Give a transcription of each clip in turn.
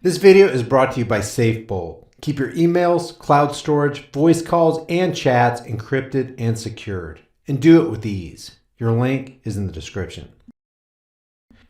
This video is brought to you by SafeBolt. Keep your emails, cloud storage, voice calls, and chats encrypted and secured. And do it with ease. Your link is in the description.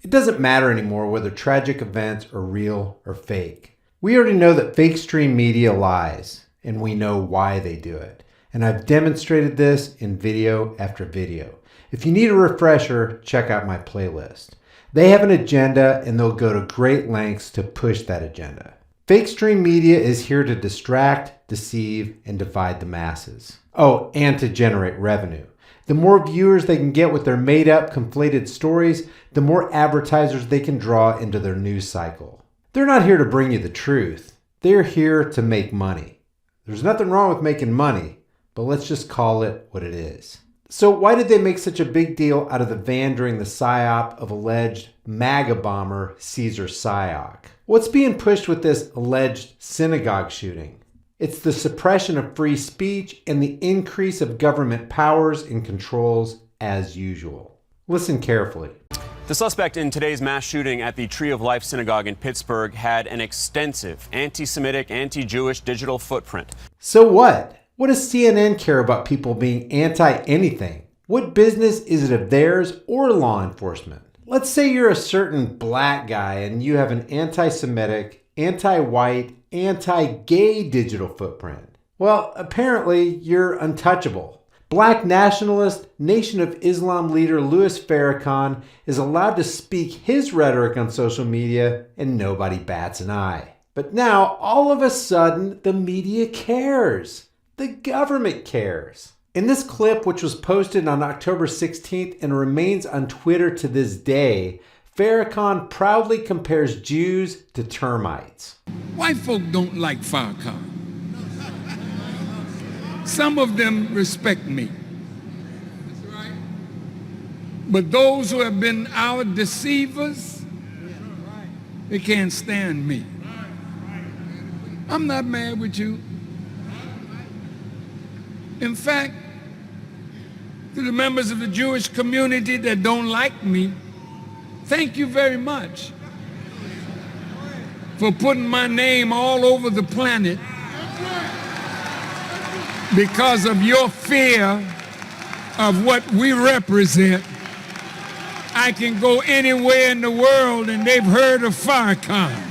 It doesn't matter anymore whether tragic events are real or fake. We already know that fake stream media lies, and we know why they do it. And I've demonstrated this in video after video. If you need a refresher, check out my playlist. They have an agenda and they'll go to great lengths to push that agenda. Fake stream media is here to distract, deceive, and divide the masses. Oh, and to generate revenue. The more viewers they can get with their made-up, conflated stories, the more advertisers they can draw into their news cycle. They're not here to bring you the truth. They're here to make money. There's nothing wrong with making money, but let's just call it what it is. So why did they make such a big deal out of the van during the psyop of alleged MAGA bomber Caesar Sayoc? What's being pushed with this alleged synagogue shooting? It's the suppression of free speech and the increase of government powers and controls as usual. Listen carefully. The suspect in today's mass shooting at the Tree of Life Synagogue in Pittsburgh had an extensive anti-Semitic, anti-Jewish digital footprint. So what? What does CNN care about people being anti-anything? What business is it of theirs or law enforcement? Let's say you're a certain black guy and you have an anti-Semitic, anti-white, anti-gay digital footprint. Well, apparently you're untouchable. Black nationalist, Nation of Islam leader Louis Farrakhan is allowed to speak his rhetoric on social media and nobody bats an eye. But now, all of a sudden, the media cares. The government cares. In this clip, which was posted on October 16th and remains on Twitter to this day, Farrakhan proudly compares Jews to termites. White folk don't like Farrakhan. Some of them respect me. But those who have been our deceivers, they can't stand me. I'm not mad with you. In fact, to the members of the Jewish community that don't like me, thank you very much for putting my name all over the planet because of your fear of what we represent. I can go anywhere in the world and they've heard of Farrakhan.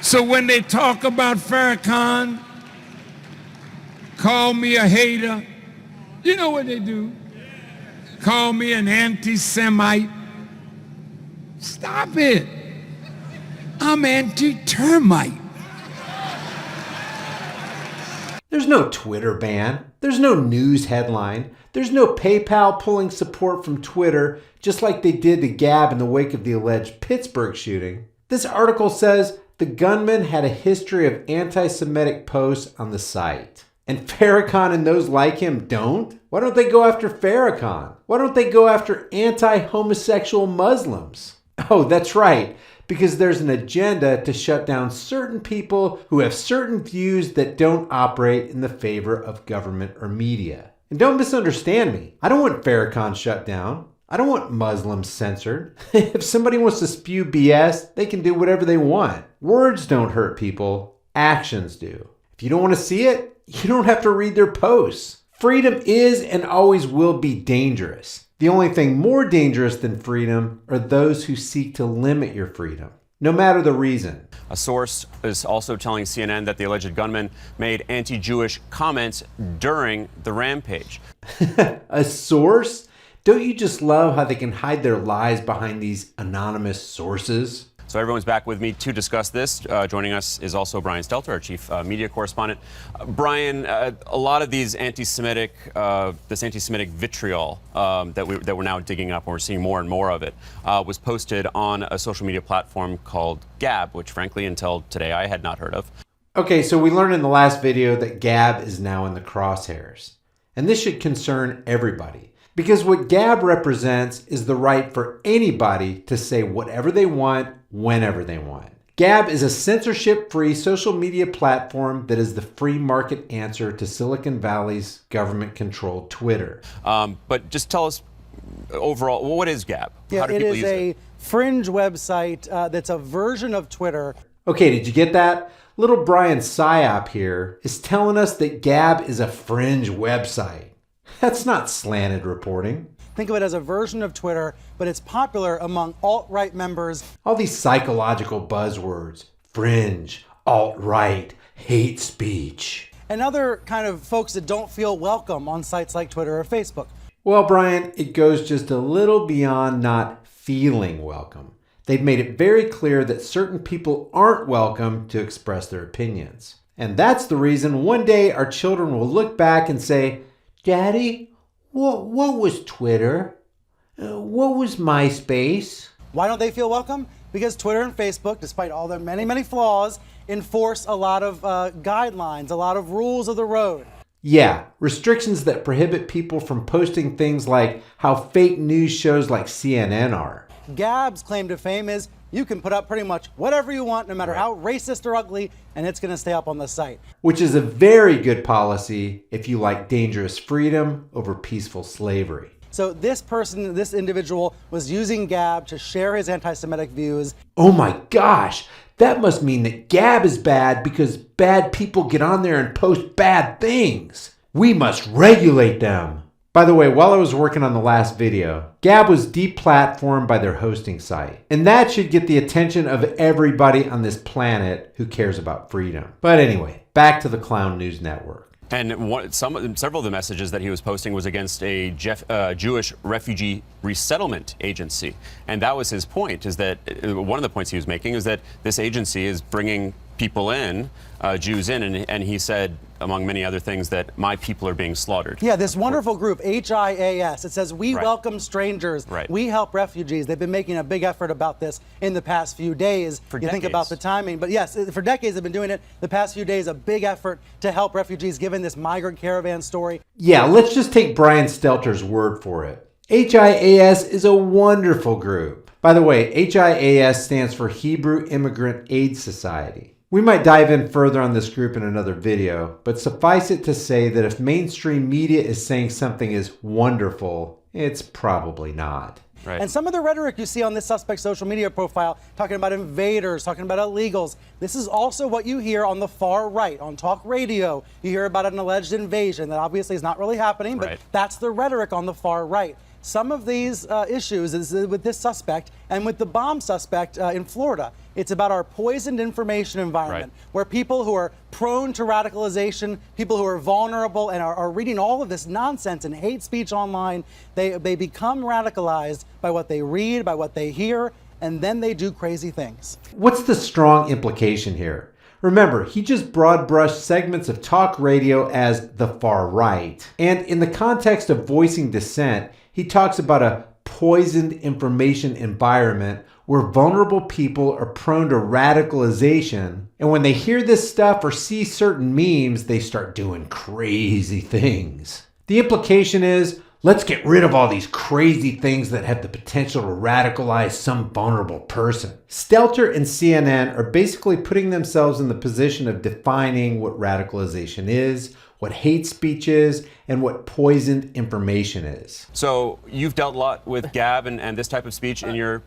So when they talk about Farrakhan, call me a hater. You know what they do? Call me an anti-Semite. Stop it. I'm anti-termite. There's no Twitter ban. There's no news headline. There's no PayPal pulling support from Twitter, just like they did to Gab in the wake of the alleged Pittsburgh shooting. This article says the gunman had a history of anti-Semitic posts on the site. And Farrakhan and those like him don't? Why don't they go after Farrakhan? Why don't they go after anti-homosexual Muslims? Oh, that's right, because there's an agenda to shut down certain people who have certain views that don't operate in the favor of government or media. And don't misunderstand me. I don't want Farrakhan shut down. I don't want Muslims censored. If somebody wants to spew BS, they can do whatever they want. Words don't hurt people, actions do. If you don't want to see it, you don't have to read their posts. Freedom is and always will be dangerous. The only thing more dangerous than freedom are those who seek to limit your freedom, no matter the reason. A source is also telling CNN that the alleged gunman made anti-Jewish comments during the rampage. A source? Don't you just love how they can hide their lies behind these anonymous sources? So everyone's back with me to discuss this. Joining us is also Brian Stelter, our chief media correspondent. Brian, a lot of these anti-Semitic, this anti-Semitic vitriol that we're now digging up, and we're seeing more and more of it, was posted on a social media platform called Gab, which frankly, until today, I had not heard of. Okay, so we learned in the last video that Gab is now in the crosshairs. And this should concern everybody. Because what Gab represents is the right for anybody to say whatever they want, whenever they want. Gab is a censorship-free social media platform that is the free market answer to Silicon Valley's government-controlled Twitter. But just tell us overall, what is Gab? Yeah, How do it people is use a fringe website that's a version of Twitter. Okay, did you get that? Little Brian Psyop here is telling us that Gab is a fringe website. That's not slanted reporting. Think of it as a version of Twitter, but it's popular among alt-right members. All these psychological buzzwords, fringe, alt-right, hate speech. And other kind of folks that don't feel welcome on sites like Twitter or Facebook. Well, Brian, it goes just a little beyond not feeling welcome. They've made it very clear that certain people aren't welcome to express their opinions. And that's the reason one day our children will look back and say, Daddy, what was Twitter? What was MySpace? Why don't they feel welcome? Because Twitter and Facebook, despite all their many, many flaws, enforce a lot of guidelines, a lot of rules of the road. Yeah, restrictions that prohibit people from posting things like how fake news shows like CNN are. Gab's claim to fame is you can put up pretty much whatever you want, no matter how racist or ugly, and it's going to stay up on the site. Which is a very good policy if you like dangerous freedom over peaceful slavery. So this person, this individual, was using Gab to share his anti-Semitic views. Oh my gosh, that must mean that Gab is bad because bad people get on there and post bad things. We must regulate them. By the way, while I was working on the last video, Gab was deplatformed by their hosting site. And that should get the attention of everybody on this planet who cares about freedom. But anyway, back to the Clown News Network. And several of the messages that he was posting was against a Jewish refugee resettlement agency. And that was his point, is that one of the points he was making is that this agency is bringing people in, Jews in, and he said, among many other things, that my people are being slaughtered. Yeah, this wonderful group, HIAS, it says, we welcome strangers, we help refugees. They've been making a big effort about this in the past few days. For you decades. think about the timing, but yes, for decades they've been doing it. The past few days, a big effort to help refugees, given this migrant caravan story. Yeah, let's just take Brian Stelter's word for it. HIAS is a wonderful group. By the way, HIAS stands for Hebrew Immigrant Aid Society. We might dive in further on this group in another video, but suffice it to say that if mainstream media is saying something is wonderful, it's probably not. Right. And some of the rhetoric you see on this suspect's social media profile, talking about invaders, talking about illegals, this is also what you hear on the far right, on talk radio. You hear about an alleged invasion that obviously is not really happening, but that's the rhetoric on the far right. Some of these issues is with this suspect and with the bomb suspect in Florida. It's about our poisoned information environment, where people who are prone to radicalization, people who are vulnerable and are reading all of this nonsense and hate speech online, they become radicalized by what they read, by what they hear, and then they do crazy things. What's the strong implication here? Remember, he just broad-brushed segments of talk radio as the far right. And in the context of voicing dissent, he talks about a poisoned information environment where vulnerable people are prone to radicalization. And when they hear this stuff or see certain memes, they start doing crazy things. The implication is, let's get rid of all these crazy things that have the potential to radicalize some vulnerable person. Stelter and CNN are basically putting themselves in the position of defining what radicalization is, what hate speech is, and what poisoned information is. So you've dealt a lot with Gab and this type of speech in your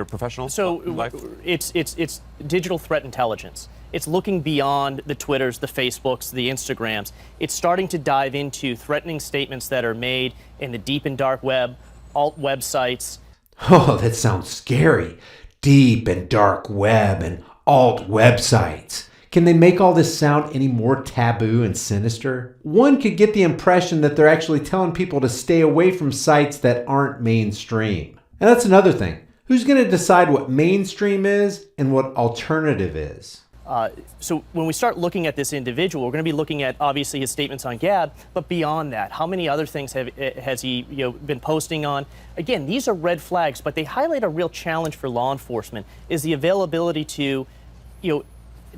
professional life? It's digital threat intelligence. It's looking beyond the Twitters, the Facebooks, the Instagrams. It's starting to dive into threatening statements that are made in the deep and dark web, alt websites. Oh, that sounds scary. Deep and dark web and alt websites. Can they make all this sound any more taboo and sinister? One could get the impression that they're actually telling people to stay away from sites that aren't mainstream. And that's another thing. Who's going to decide what mainstream is and what alternative is? So when we start looking at this individual, we're going to be looking at obviously his statements on Gab, but beyond that, how many other things has he been posting on? Again, these are red flags, but they highlight a real challenge for law enforcement, is the availability to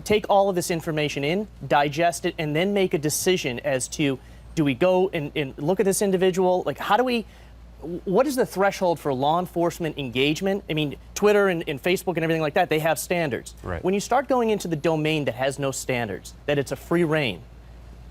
take all of this information in, digest it, and then make a decision as to, do we go and look at this individual? Like, what is the threshold for law enforcement engagement? I mean, Twitter and Facebook and everything like that, they have standards. Right. When you start going into the domain that has no standards, that it's a free reign,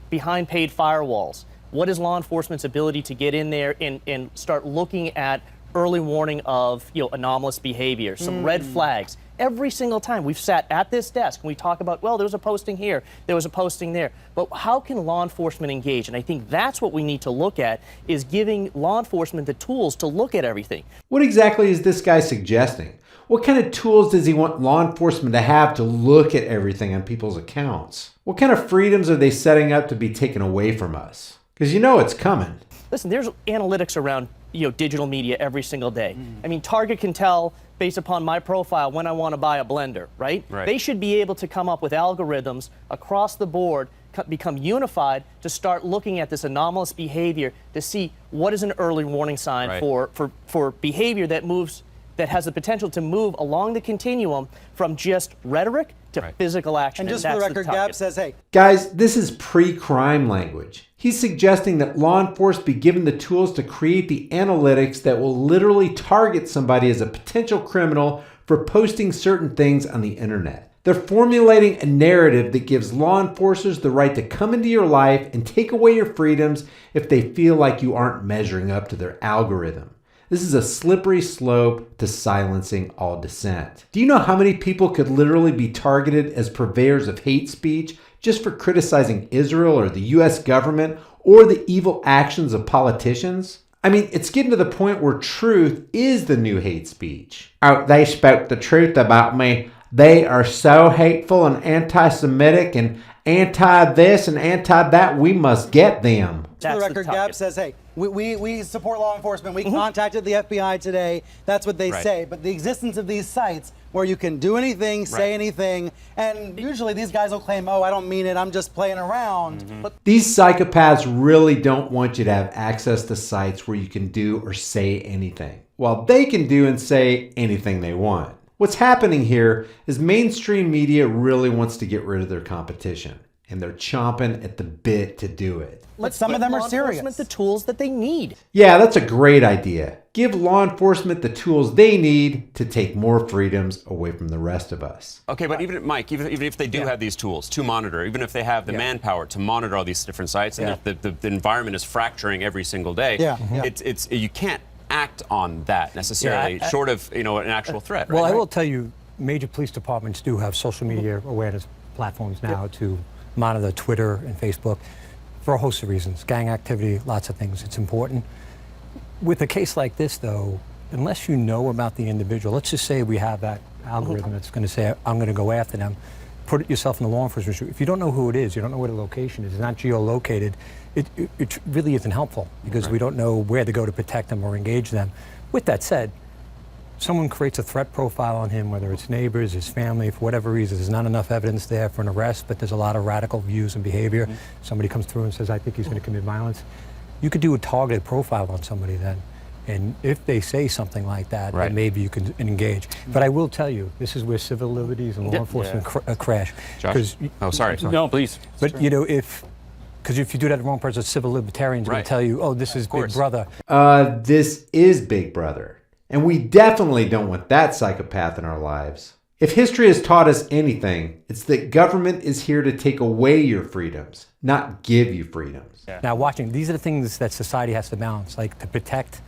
behind paid firewalls, what is law enforcement's ability to get in there and start looking at early warning of anomalous behavior, some red flags? Every single time we've sat at this desk and we talk about, well, there was a posting here, there was a posting there. But how can law enforcement engage? And I think that's what we need to look at, is giving law enforcement the tools to look at everything. What exactly is this guy suggesting? What kind of tools does he want law enforcement to have to look at everything on people's accounts? What kind of freedoms are they setting up to be taken away from us? Because you know it's coming. Listen, there's analytics around digital media every single day. I mean, Target can tell based upon my profile when I want to buy a blender, right? They should be able to come up with algorithms across the board, become unified to start looking at this anomalous behavior to see what is an early warning sign for behavior that has the potential to move along the continuum from just rhetoric to physical action. And just for the record, Gab says, hey. Guys, this is pre-crime language. He's suggesting that law enforcement be given the tools to create the analytics that will literally target somebody as a potential criminal for posting certain things on the internet. They're formulating a narrative that gives law enforcers the right to come into your life and take away your freedoms if they feel like you aren't measuring up to their algorithm. This is a slippery slope to silencing all dissent. Do you know how many people could literally be targeted as purveyors of hate speech just for criticizing Israel or the US government or the evil actions of politicians? I mean, it's getting to the point where truth is the new hate speech. Oh, they spoke the truth about me. They are so hateful and anti-Semitic and anti-this and anti-that. We must get them. For the record, Gab says, hey, we support law enforcement. We contacted the FBI today. That's what they say. But the existence of these sites where you can do anything, say anything, and usually these guys will claim, oh, I don't mean it, I'm just playing around. But these psychopaths really don't want you to have access to sites where you can do or say anything, while they can do and say anything they want. What's happening here is mainstream media really wants to get rid of their competition, and they're chomping at the bit to do it. Let's some of them are serious. The tools that they need. Yeah, that's a great idea. Give law enforcement the tools they need to take more freedoms away from the rest of us. Okay, but even if they do have these tools to monitor, even if they have the manpower to monitor all these different sites, and the environment is fracturing every single day, it's you can't act on that necessarily, short of an actual threat. Well, I will tell you, major police departments do have social media awareness platforms now to monitor Twitter and Facebook for a host of reasons. Gang activity, lots of things. It's important. With a case like this, though, unless you know about the individual, let's just say we have that algorithm that's going to say, I'm going to go after them. Put yourself in the law enforcement shoe. If you don't know who it is, you don't know where the location is, it's not geolocated, it really isn't helpful because we don't know where to go to protect them or engage them. With that said, someone creates a threat profile on him, whether it's neighbors, his family, for whatever reason, there's not enough evidence there for an arrest, but there's a lot of radical views and behavior. Somebody comes through and says, I think he's going to commit violence. You could do a targeted profile on somebody then. And if they say something like that, then maybe you can engage. But I will tell you, this is where civil liberties and law enforcement crash. Josh? Oh, sorry. No, please. But because if you do that to the wrong person, civil libertarians will tell you, oh, this is Big Brother. This is Big Brother. And we definitely don't want that psychopath in our lives. If history has taught us anything, it's that government is here to take away your freedoms, not give you freedoms. Now, these are the things that society has to balance, like to protect,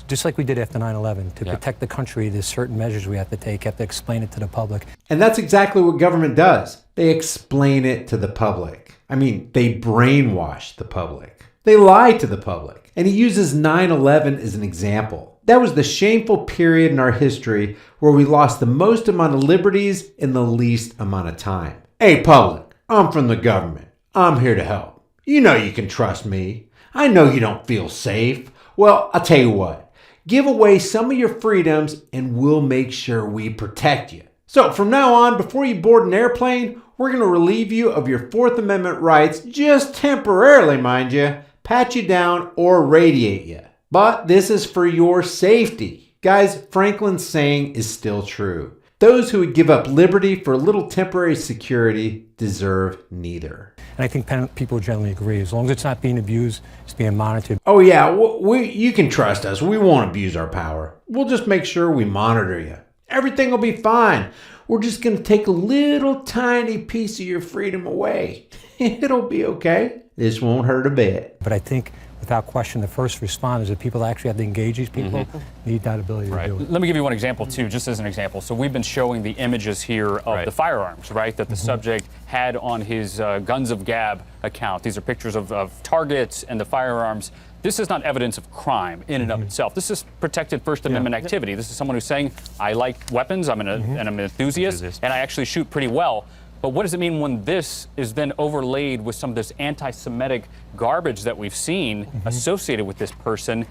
just like we did after 9/11, to protect the country, there's certain measures we have to take, have to explain it to the public. And that's exactly what government does. They explain it to the public. I mean, they brainwash the public. They lie to the public. And he uses 9/11 as an example. That was the shameful period in our history where we lost the most amount of liberties in the least amount of time. Hey, public, I'm from the government. I'm here to help. You know you can trust me. I know you don't feel safe. Well, I'll tell you what. Give away some of your freedoms and we'll make sure we protect you. So from now on, before you board an airplane, we're going to relieve you of your Fourth Amendment rights, just temporarily, mind you, pat you down or radiate you. But this is for your safety. Guys, Franklin's saying is still true. Those who would give up liberty for a little temporary security deserve neither. And I think people generally agree. As long as it's not being abused, it's being monitored. Oh yeah, you can trust us. We won't abuse our power. We'll just make sure we monitor you. Everything will be fine. We're just going to take a little tiny piece of your freedom away. It'll be okay. This won't hurt a bit. But I think without question, the first responders, the people that actually have to engage these people, need that ability to do it. Let me give you one example, too, just as an example. So we've been showing the images here of the firearms, right, that the subject had on his Guns of Gab account. These are pictures of targets and the firearms. This is not evidence of crime in and of itself. This is protected First Amendment activity. This is someone who's saying, I like weapons, I'm an enthusiast, and I actually shoot pretty well. But what does it mean when this is then overlaid with some of this anti-Semitic garbage that we've seen associated with this person?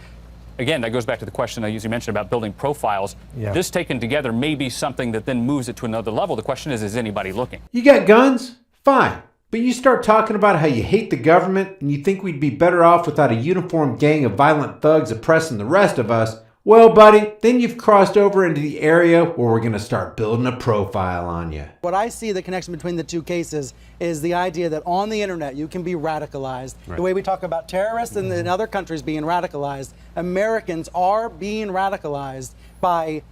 Again, that goes back to the question I usually mentioned about building profiles. This taken together may be something that then moves it to another level. The question is anybody looking? You got guns? Fine. But you start talking about how you hate the government and you think we'd be better off without a uniformed gang of violent thugs oppressing the rest of us. Well, buddy, then you've crossed over into the area where we're going to start building a profile on you. What I see the connection between the two cases is the idea that on the internet you can be radicalized. The way we talk about terrorists in other countries being radicalized, Americans are being radicalized by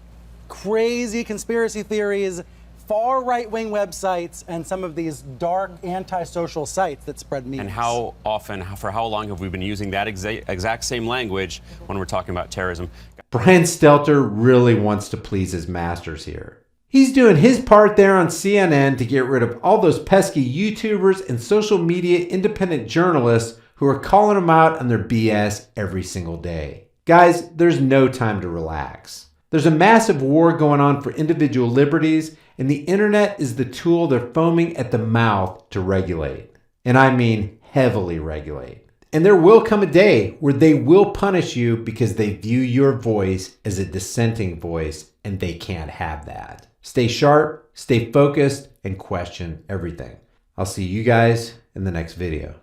crazy conspiracy theories, far right-wing websites, and some of these dark antisocial sites that spread memes. And how often, for how long have we been using that exact same language when we're talking about terrorism? Brian Stelter really wants to please his masters here. He's doing his part there on CNN to get rid of all those pesky YouTubers and social media independent journalists who are calling him out on their BS every single day. Guys, there's no time to relax. There's a massive war going on for individual liberties, and the internet is the tool they're foaming at the mouth to regulate. And I mean heavily regulate. And there will come a day where they will punish you because they view your voice as a dissenting voice, and they can't have that. Stay sharp, stay focused, and question everything. I'll see you guys in the next video.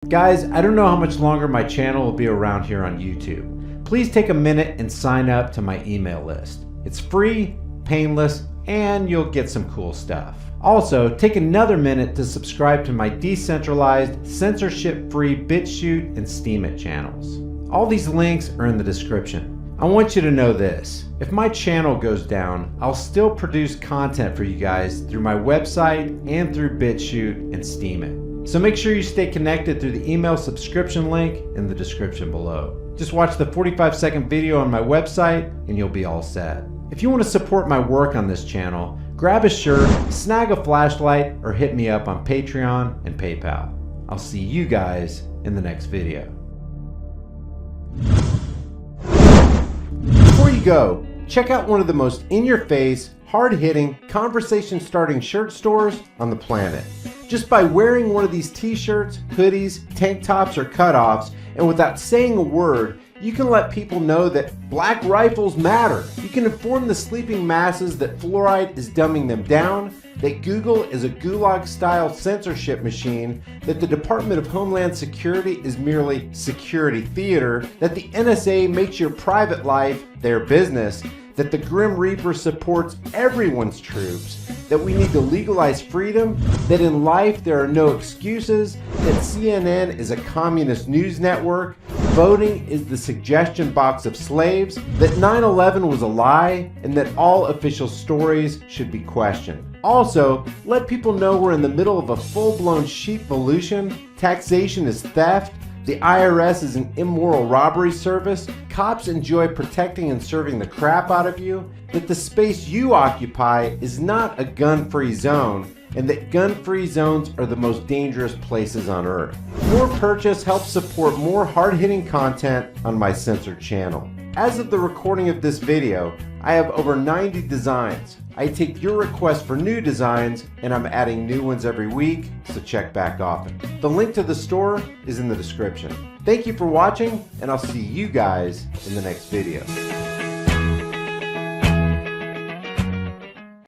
Guys, I don't know how much longer my channel will be around here on YouTube. Please take a minute and sign up to my email list. It's free, painless, and you'll get some cool stuff. Also, take another minute to subscribe to my decentralized, censorship-free BitChute and Steemit channels. All these links are in the description. I want you to know this. If my channel goes down, I'll still produce content for you guys through my website and through BitChute and Steemit. So make sure you stay connected through the email subscription link in the description below. Just watch the 45-second video on my website and you'll be all set. If you want to support my work on this channel, grab a shirt, snag a flashlight, or hit me up on Patreon and PayPal. I'll see you guys in the next video. Before you go, check out one of the most in-your-face, hard-hitting, conversation-starting shirt stores on the planet. Just by wearing one of these t-shirts, hoodies, tank tops, or cutoffs, and without saying a word, you can let people know that black rifles matter. You can inform the sleeping masses that fluoride is dumbing them down, that Google is a gulag-style censorship machine, that the Department of Homeland Security is merely security theater, that the NSA makes your private life their business, that the Grim Reaper supports everyone's troops, that we need to legalize freedom, that in life there are no excuses, that CNN is a communist news network, voting is the suggestion box of slaves, that 9/11 was a lie, and that all official stories should be questioned. Also, let people know we're in the middle of a full-blown sheep-volution, taxation is theft, the IRS is an immoral robbery service, cops enjoy protecting and serving the crap out of you, that the space you occupy is not a gun-free zone, and that gun-free zones are the most dangerous places on earth. Your purchase helps support more hard-hitting content on my censored channel. As of the recording of this video, I have over 90 designs. I take your requests for new designs, and I'm adding new ones every week, so check back often. The link to the store is in the description. Thank you for watching, and I'll see you guys in the next video.